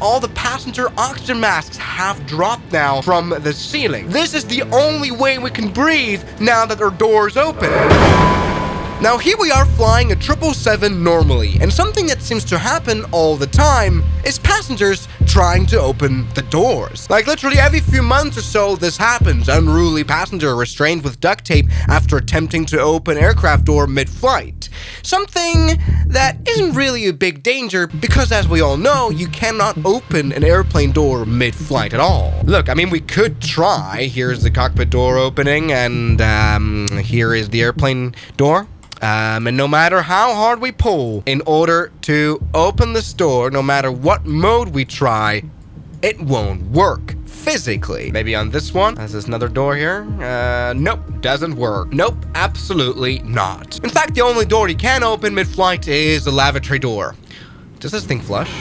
all the passenger oxygen masks have dropped now from the ceiling. This is the only way we can breathe now that our doors open. Now here we are flying a 777 normally, and something that seems to happen all the time is passengers trying to open the doors. Like literally every few months or so this happens. Unruly passenger restrained with duct tape after attempting to open aircraft door mid-flight. Something that isn't really a big danger because, as we all know, you cannot open an airplane door mid-flight at all. Look, I mean, we could try. Here's the cockpit door opening, and here is the airplane door. And no matter how hard we pull in order to open this door, no matter what mode we try, it won't work physically. Maybe on this one. There's another door here. Nope, doesn't work. Nope, absolutely not. In fact, the only door you can open mid-flight is the lavatory door. Does this thing flush?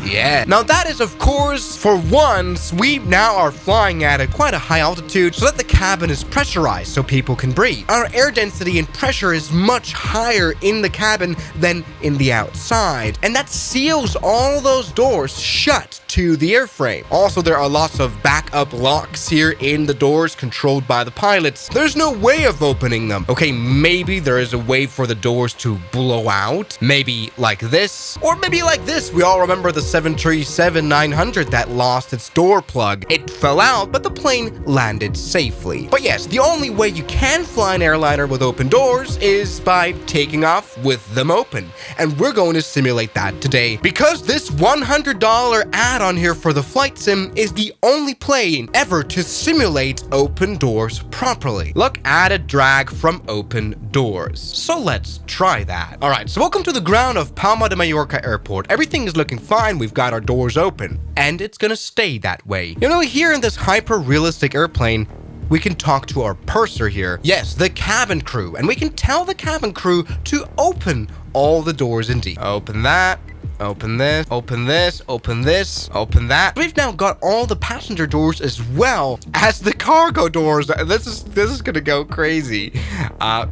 Yeah. Now that is, of course, for once, we now are flying at quite a high altitude so that the cabin is pressurized so people can breathe. Our air density and pressure is much higher in the cabin than in the outside, and that seals all those doors shut to the airframe. Also, there are lots of backup locks here in the doors controlled by the pilots. There's no way of opening them. Okay, maybe there is a way for the doors to blow out. Maybe like this, or maybe like this. We all remember the 737-900 that lost its door plug. It fell out, but the plane landed safely. But yes, the only way you can fly an airliner with open doors is by taking off with them open. And we're going to simulate that today because this $100 add-on here for the flight sim is the only plane ever to simulate open doors properly. Look, added drag from open doors. So let's try that. All right, so welcome to the ground of Palma de Mallorca Airport. Everything is looking fine. We've got our doors open, and it's gonna stay that way. You know, here in this hyper-realistic airplane, we can talk to our purser here. Yes, the cabin crew, and we can tell the cabin crew to open all the doors indeed. Open that. Open this, open this, open this, open that. We've now got all the passenger doors as well as the cargo doors. This is gonna go crazy.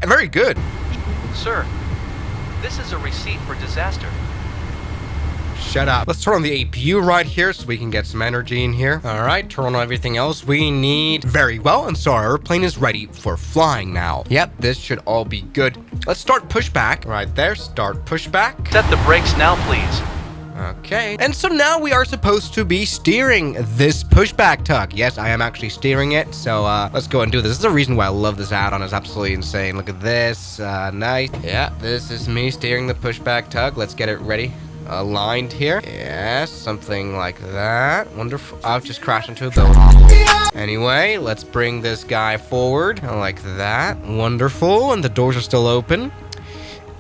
Very good. Sir, this is a receipt for disaster. Shut up. Let's turn on the APU right here so we can get some energy in here. All right, turn on everything else we need. Very well, and so our airplane is ready for flying now. Yep, this should all be good. Let's start pushback. Right there, start pushback. Set the brakes now, please. Okay, and so now we are supposed to be steering this pushback tug. Yes, I am actually steering it, so let's go and do this. This is the reason why I love this add-on. It's absolutely insane. Look at this, nice. Yeah, this is me steering the pushback tug. Let's get it ready. Aligned here. Yes, something like that. Wonderful. I've just crashed into a building. Anyway, let's bring this guy forward like that. Wonderful. And the doors are still open.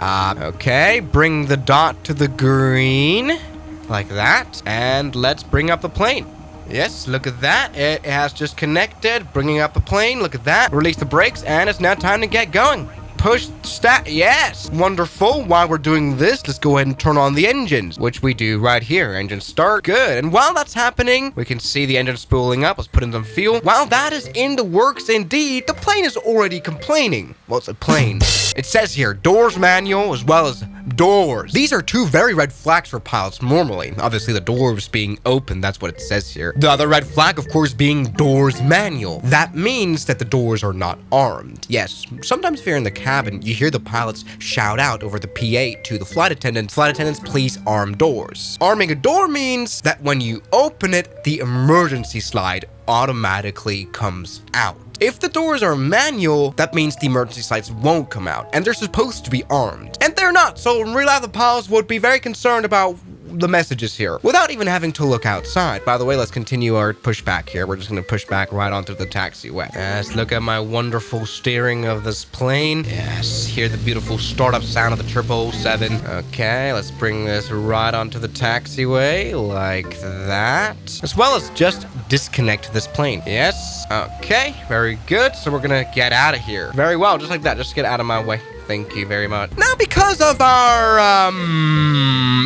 Okay, bring the dot to the green like that. And let's bring up the plane. Yes, look at that. It has just connected, bringing up the plane. Look at that. Release the brakes, and it's now time to get going. Push start. Yes, wonderful. While we're doing this, let's go ahead and turn on the engines, which we do right here. Engine start. Good. And while that's happening, we can see the engine spooling up. Let's put in some fuel. While that is in the works indeed, the plane is already complaining. Well, it's a plane. It says here, doors manual as well as doors. These are two very red flags for pilots normally. Obviously, the doors being open, that's what it says here. The other red flag, of course, being doors manual. That means that the doors are not armed. Yes, sometimes if you're in the cabin, you hear the pilots shout out over the PA to the flight attendants, please arm doors. Arming a door means that when you open it, the emergency slide automatically comes out. If the doors are manual, that means the emergency slides won't come out, and they're supposed to be armed. And they're not, so in real life, the pilots would be very concerned about the messages here without even having to look outside. By the way, let's continue our pushback here. We're just going to push back right onto the taxiway. Yes, look at my wonderful steering of this plane. Yes, hear the beautiful startup sound of the 777. Okay, let's bring this right onto the taxiway like that, as well as just disconnect this plane. Yes, okay, very good. So we're gonna get out of here. Very well, just like that. Just get out of my way. Thank you very much. Now, because of our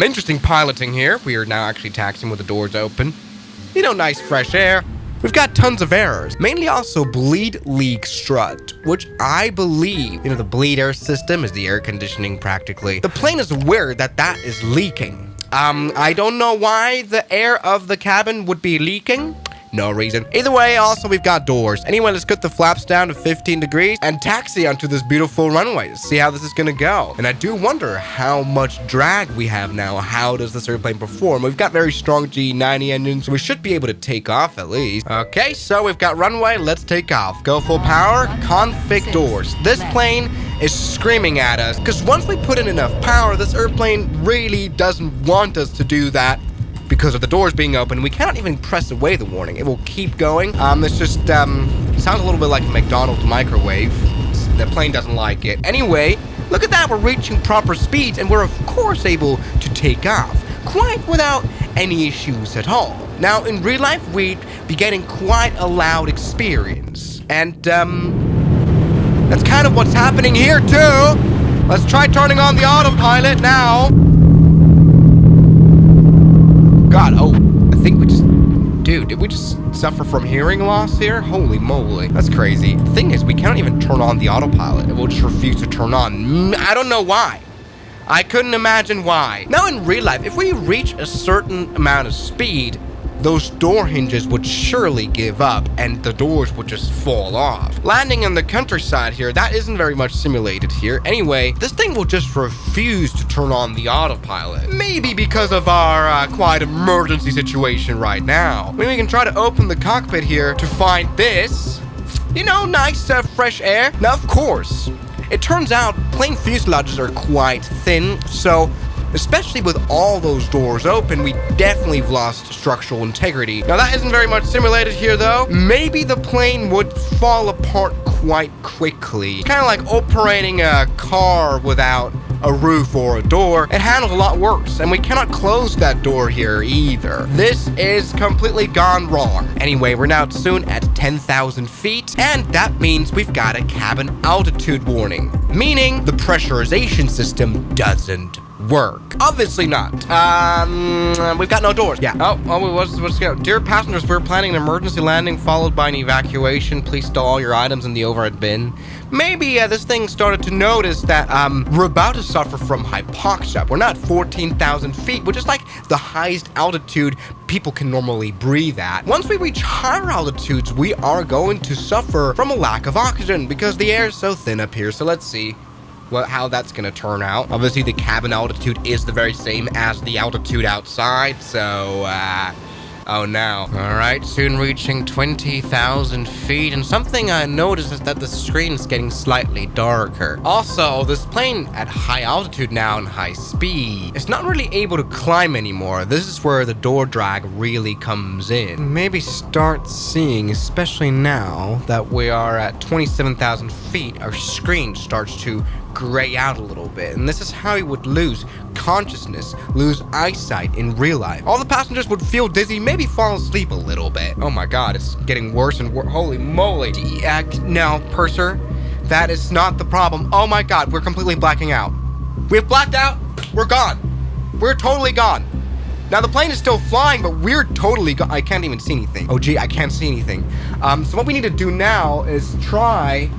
interesting piloting here, we are now actually taxiing with the doors open. You know, nice fresh air. We've got tons of errors, mainly also bleed, leak, strut, which I believe, the bleed air system is the air conditioning practically. The plane is aware that that is leaking. I don't know why the air of the cabin would be leaking. No reason. Either way, also, we've got doors. Anyway, let's get the flaps down to 15 degrees and taxi onto this beautiful runway to see how this is gonna go. And I do wonder how much drag we have now. How does this airplane perform? We've got very strong G90 engines, so we should be able to take off at least. Okay, so we've got runway. Let's take off. Go full power. Config doors. This plane is screaming at us because once we put in enough power, this airplane really doesn't want us to do that. Because of the doors being open, we cannot even press away the warning. It will keep going. This just sounds a little bit like a McDonald's microwave. The plane doesn't like it. Anyway, look at that. We're reaching proper speeds, and we're of course able to take off, quite without any issues at all. Now, in real life, we'd be getting quite a loud experience. And that's kind of what's happening here too. Let's try turning on the autopilot now. God, oh, I think we just... Dude, did we just suffer from hearing loss here? Holy moly. That's crazy. The thing is, we cannot even turn on the autopilot. It will just refuse to turn on. I don't know why. I couldn't imagine why. Now, in real life, if we reach a certain amount of speed, those door hinges would surely give up and the doors would just fall off. Landing in the countryside here, that isn't very much simulated here. Anyway, this thing will just refuse to turn on the autopilot. Maybe because of our quite emergency situation right now. Maybe we can try to open the cockpit here to find this. You know, nice fresh air. Now, of course, it turns out plane fuselages are quite thin, so especially with all those doors open, we definitely have lost structural integrity. Now, that isn't very much simulated here, though. Maybe the plane would fall apart quite quickly. Kind of like operating a car without a roof or a door. It handles a lot worse, and we cannot close that door here either. This is completely gone wrong. Anyway, we're now soon at 10,000 feet, and that means we've got a cabin altitude warning, meaning the pressurization system doesn't work. Obviously not. We've got no doors. Yeah. What's going? Dear passengers, we're planning an emergency landing followed by an evacuation. Please store all your items in the overhead bin. Maybe this thing started to notice that we're about to suffer from hypoxia. We're not 14,000 feet, which is like the highest altitude people can normally breathe at. Once we reach higher altitudes, we are going to suffer from a lack of oxygen because the air is so thin up here. So let's see how that's gonna turn out. Obviously, the cabin altitude is the very same as the altitude outside, so oh no. All right, soon reaching 20,000 feet, and something I noticed is that the screen is getting slightly darker. Also, this plane at high altitude now and high speed, it's not really able to climb anymore. This is where the door drag really comes in. Maybe start seeing, especially now that we are at 27,000 feet, our screen starts to gray out a little bit, and this is how he would lose consciousness, lose eyesight in real life. All the passengers would feel dizzy, maybe fall asleep a little bit. Oh my god, it's getting worse and worse. Holy moly. No, purser, that is not the problem. Oh my god, we're completely blacking out. We've blacked out. We're gone. We're totally gone. Now, the plane is still flying, but we're totally gone. I can't even see anything. Oh gee, I can't see anything. So what we need to do now is try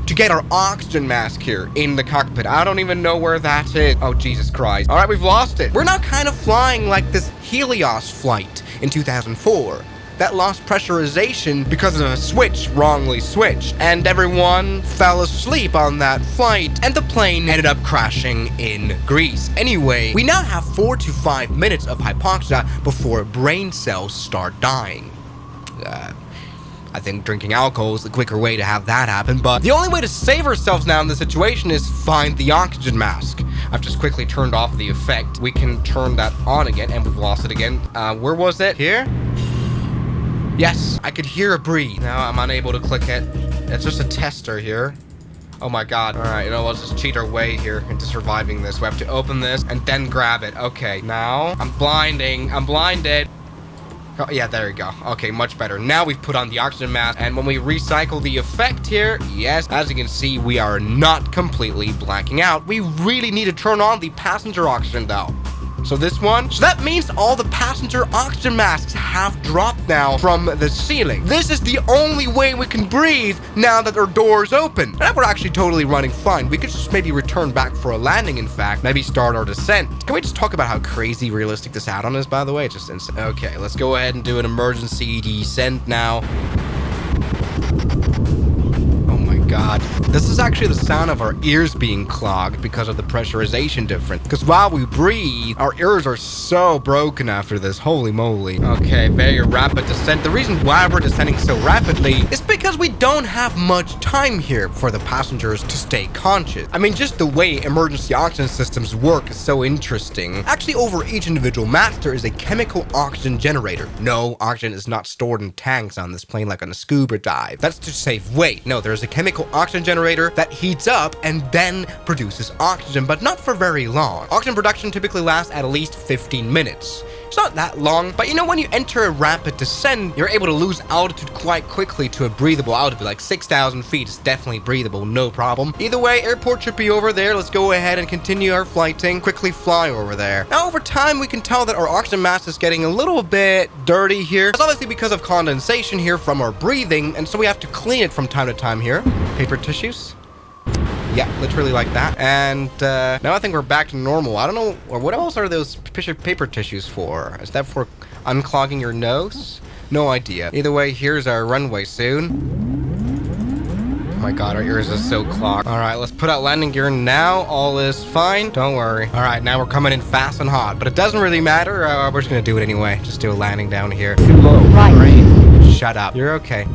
to get our oxygen mask here in the cockpit. I don't even know where that is. Oh, Jesus Christ. All right, we've lost it. We're now kind of flying like this Helios flight in 2004. That lost pressurization because of a switch wrongly switched, and everyone fell asleep on that flight, and the plane ended up crashing in Greece. Anyway, we now have 4 to 5 minutes of hypoxia before brain cells start dying. I think drinking alcohol is the quicker way to have that happen, but the only way to save ourselves now in this situation is find the oxygen mask. I've just quickly turned off the effect. We can turn that on again, and we've lost it again. Where was it? Here? Yes, I could hear it breathe. Now I'm unable to click it. It's just a tester here. Oh my god. All right, let's just cheat our way here into surviving this. We have to open this and then grab it. Okay, now I'm blinding. I'm blinded. Oh, yeah, there we go. Okay, much better. Now we've put on the oxygen mask, and when we recycle the effect here, yes, as you can see, we are not completely blacking out. We really need to turn on the passenger oxygen, though. So this one. So that means all the passenger oxygen masks have dropped now from the ceiling. This is the only way we can breathe now that our door's open. And we're actually totally running fine. We could just maybe return back for a landing, in fact. Maybe start our descent. Can we just talk about how crazy realistic this add-on is, by the way? It's just insane. Okay, let's go ahead and do an emergency descent now. God. This is actually the sound of our ears being clogged because of the pressurization difference. Because while we breathe, our ears are so broken after this. Holy moly. Okay, very rapid descent. The reason why we're descending so rapidly is because we don't have much time here for the passengers to stay conscious. I mean, just the way emergency oxygen systems work is so interesting. Actually, over each individual mast, there is a chemical oxygen generator. No, oxygen is not stored in tanks on this plane like on a scuba dive. That's to save weight. No, there's a chemical oxygen generator that heats up and then produces oxygen, but not for very long. Oxygen production typically lasts at least 15 minutes. It's not that long, but you know, when you enter a rapid descent, you're able to lose altitude quite quickly to a breathable altitude, like 6,000 feet is definitely breathable, no problem. Either way, airport should be over there. Let's go ahead and continue our flighting, quickly fly over there. Now, over time, we can tell that our oxygen mask is getting a little bit dirty here. It's obviously because of condensation here from our breathing, and so we have to clean it from time to time here. Paper tissues. Yeah, literally like that. And now I think we're back to normal. I don't know, or what else are those paper tissues for? Is that for unclogging your nose? No idea. Either way, here's our runway soon. Oh my god, our ears are so clogged. All right, let's put out landing gear now. All is fine. Don't worry. All right, now we're coming in fast and hot, but it doesn't really matter. We're just gonna do it anyway. Just do a landing down here. Too low. Right. Shut up. You're okay.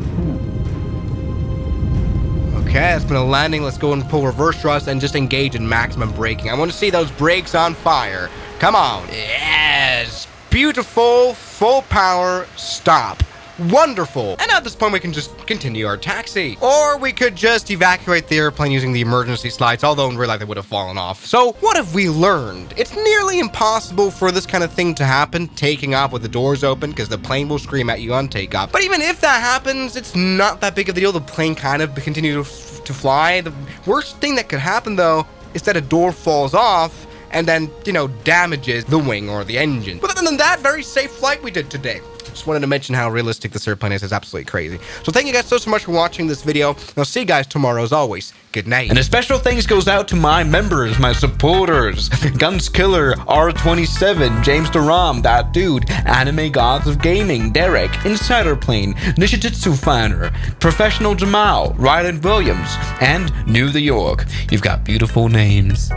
Okay, it's been a landing. Let's go and pull reverse thrust and just engage in maximum braking. I want to see those brakes on fire. Come on. Yes. Beautiful. Full power. Stop. Wonderful. And at this point, we can just continue our taxi. Or we could just evacuate the airplane using the emergency slides, although in real life they would have fallen off. So what have we learned? It's nearly impossible for this kind of thing to happen, taking off with the doors open, because the plane will scream at you on takeoff. But even if that happens, it's not that big of a deal. The plane kind of continues to fly. The worst thing that could happen, though, is that a door falls off and then, you know, damages the wing or the engine. But other than that, very safe flight we did today. Just wanted to mention how realistic this airplane is. It's absolutely crazy. So thank you guys so much for watching this video. And I'll see you guys tomorrow as always. Good night. And a special thanks goes out to my members, my supporters, Guns Killer, R27, James Duram, That Dude, Anime Gods of Gaming, Derek, Insider Plane, Nishijitsu Finder, Professional Jamal, Ryland Williams, and New the York. You've got beautiful names.